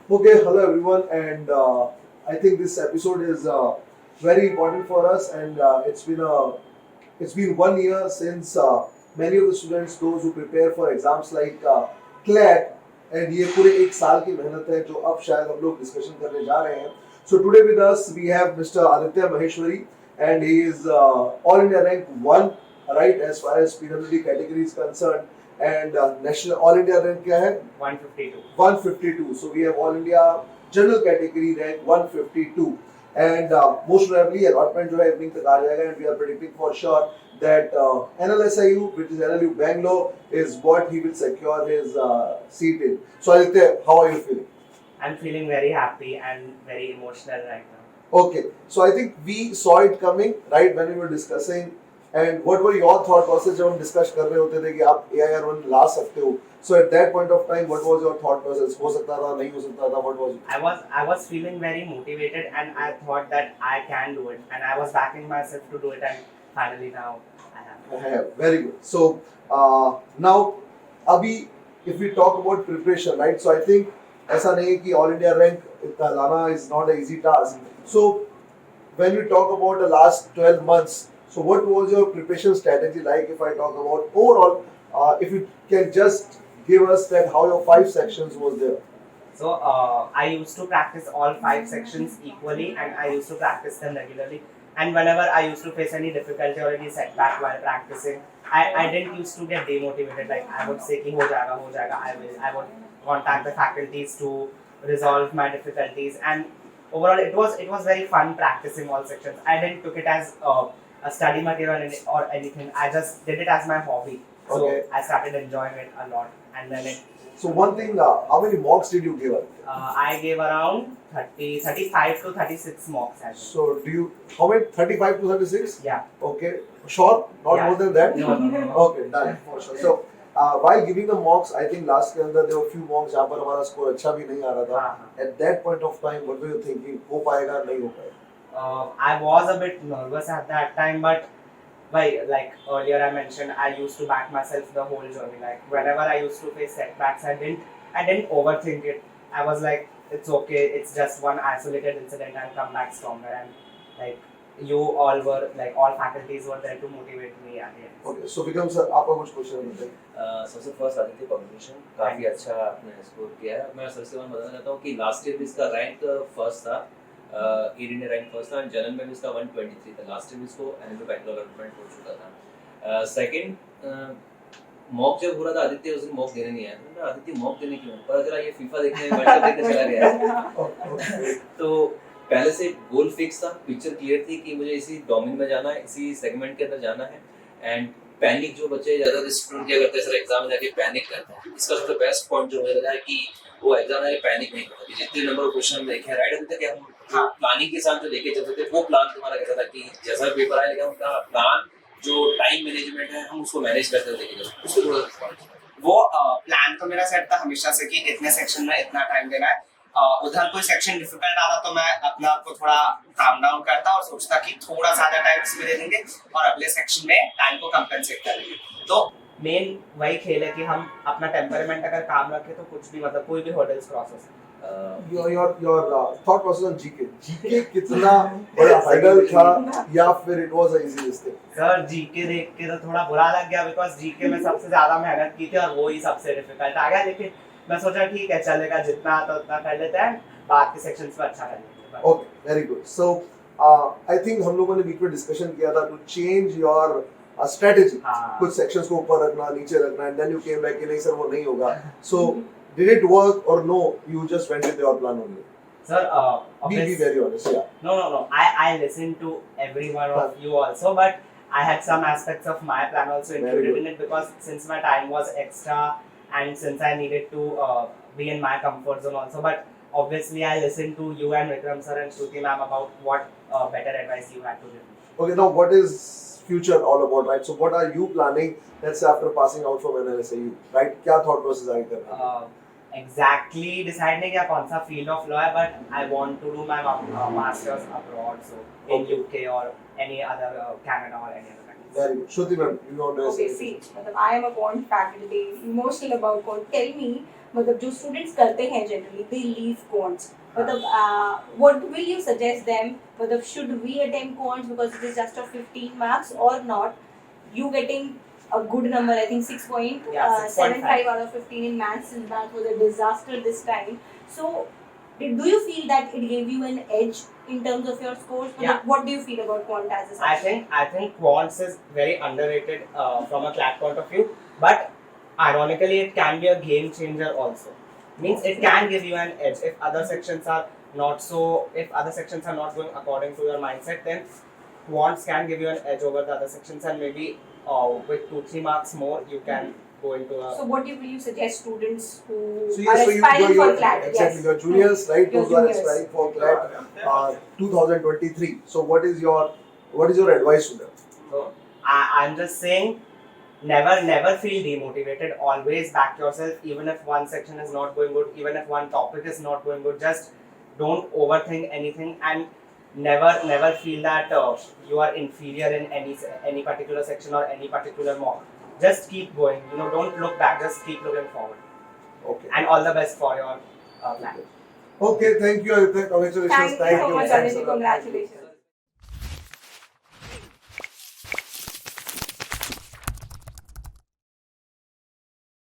Okay, hello everyone, and I think this episode is very important for us, and it's been 1 year since many of the students, those who prepare for exams like CLAT, and ये पूरे एक साल की मेहनत है जो अब शायद हम लोग डिस्कशन करने जा रहे हैं. So today with us we have Mr. Aditya Maheshwari, and he is all India rank one, right, as far as PWD category is concerned. And national all India rank क्या है? 152. 152. So we have all India general category rank 152. And most probably allotment जो है evening तक आ जाएगा, and we are predicting for sure that NLSIU, which is NLU Bangalore, is what he will secure his seat in. So Aditya, how are you feeling? I'm feeling very happy and very emotional right now. Okay, so I think we saw it coming, right, when we were discussing. And what were your thought process जब हम discuss कर रहे होते थे कि आप AIR1 ला सकते हो? So at that point of time, what was your thought process? हो सकता था, नहीं हो सकता था, what was it? I was feeling very motivated and I thought that I can do it and I was backing myself to do it and finally now I have. I have. Very good. So now, अभी if we talk about preparation, right? So I think ऐसा नहीं है कि all India rank इतना लाना is not an easy task. So when we talk about the last 12 months, so what was your preparation strategy like? If I talk about overall, if you can just give us that how your 5 sections was there. So I used to practice all 5 sections equally and I used to practice them regularly. And whenever I used to face any difficulty or any setback while practicing, I didn't used to get demotivated. Like I would say कि हो जाएगा, I would contact the faculties to resolve my difficulties. And overall, it was very fun practicing all sections. I didn't took it as a study material or anything. I just did it as my hobby. So Okay. I started enjoying it a lot, and then So one thing, how many mocks did you give up? I gave around 35 to 36 mocks. I think. So do you, how many, 35 to 36? Yeah. Okay, sure, not Yeah. more than that? No. Okay, done, for sure. So while giving the mocks, I think last के अंदर there were few mocks जहाँ पर हमारा score अच्छा भी नहीं आ रहा था. हाँ. At that point of time, what were you thinking? हो पाएगा नहीं हो पाएगा? I was a bit nervous at that time, but like earlier I mentioned, I used to back myself the whole journey. Like whenever I used to face setbacks, I didn't overthink it. I was like, it's okay, it's just one isolated incident. I'll come back stronger. And like you all were like all faculties were there to motivate me at the end. Okay, so Vikram sir, आपका कुछ question है? सबसे first Aditya combination काफ़ी अच्छा आपने score किया है. मैं सबसे पहले बताना चाहता हूँ कि लास्ट ईयर भी इसका रैंक फर्स्ट था, ईडी ने रैंक फर्स्ट था एंड जनरल में भी इसका 123 था. लास्ट ईयर भी इसको एनएलयू बैंगलोर अलॉटमेंट हो चुका था. सेकंड मॉक जब हो रहा था, आदित्य उस दिन मॉक देने नहीं आया. तो आदित्य मॉक देने क्यों? पता चला ये फीफा देखने वर्ल्ड कप देखने चला गया. तो पहले से गोल फिक्स था, पिक्चर क्लियर थी कि मुझे इसी डोमेन में जाना है, इसी सेगमेंट के अंदर जाना है. एंड पैनिक जो बच्चे ज़्यादा स्टूडेंट क्या करते हैं सर, एग्जाम में जाके पैनिक करते हैं. इसका सबसे बेस्ट पॉइंट जो मुझे लगा है कि वो एग्जाम में पैनिक नहीं करते. जितने नंबर क्वेश्चन हम देखे राइट होते थे कि हम प्लानिंग के साथ जो लेके चलते थे, वो प्लान तुम्हारा कैसा था कि जैसा पेपर आए, लेकिन उनका प्लान जो टाइम मैनेजमेंट है हम उसको मैनेज करते हुए लेके चलते. उसको थोड़ा वो प्लान तो मेरा सेट था हमेशा से कि इतने सेक्शन में इतना टाइम देना है. उधर कोई सेक्शन डिफिकल्ट आता तो मैं अपने आप को थोड़ा काम डाउन करता और सोचता कि थोड़ा ज्यादा टाइम इसमें दे देंगे और अगले सेक्शन में टाइम को कंपेंसेट कर लेंगे. तो मेन वही खेल है कि हम अपना टेम्परामेंट अगर काम रखें तो कुछ भी मतलब कोई भी हर्डल्स क्रॉस हो सकते. Your thought process on GK कितना बड़ा hurdle था या फिर it was a easy mistake? Sir GK देख के तो थोड़ा बुरा लग गया बिकॉज जीके में सबसे ज्यादा मेहनत की थी और वो ही सबसे डिफिकल्ट आ गया. लेकिन मैं सोचा ठीक है चलेगा, जितना आता उतना कर लेते हैं, बाद के सेक्शंस में अच्छा कर लेते हैं. Okay, very good. So I think हम लोगों ने बीच में डिस्कशन किया था to change your strategy. कुछ sections को ऊपर रखना, नीचे रखना, and then you came back कि नहीं सर वो नहीं होगा. So did it work or no? You just went with your plan only. Sir, Be very honest. Yeah. No. I listened to every one of you also, but I had some aspects of my plan also included in it because since my time was extra and since I needed to be in my comfort zone also. But obviously, I listened to you and Vikram sir and Shruti ma'am about what better advice you had to give. Okay, now what is future all about, right? So what are you planning? Let's say after passing out from NLSIU, right? क्या thought process आगे करना? Exactly decide नहीं क्या कौन सा field of law है, but I want to do my masters abroad, so in UK or any other Canada or any other country. Very good. Shruti ma'am, you know this. Okay, see, I am a bond faculty, emotional about code. Tell me, मतलब जो students करते हैं generally they leave quants, मतलब what will you suggest them, मतलब should we attempt quants because it is just of 15 marks or not? You getting a good number, I think 6.75 out of 15 in maths, since math was a disaster this time. So do you feel that it gave you an edge in terms of your scores? Yeah. What do you feel about quant as a subject? I think quants is very underrated from a CLAT point of view, but ironically it can be a game changer also. Means it can give you an edge if other sections are not going according to your mindset, then quants can give you an edge over the other sections, and maybe with 2-3 marks more you can go into a. So what will you suggest students who So are yes, so aspiring for CLAT? exactly, Yes. your juniors, right? Your Those who are juniors. aspiring for CLAT 2023. So what is your advice to them? So I'm just saying, never feel demotivated. Always back yourself, even if one section is not going good, even if one topic is not going good. Just don't overthink anything, and never feel that you are inferior in any particular section or any particular mock. Just keep going. Don't look back. Just keep looking forward. Okay. And all the best for your plan. Okay, thank you, Aditya. Congratulations. Thank you so much, Thanks Aditya. a lot. Congratulations.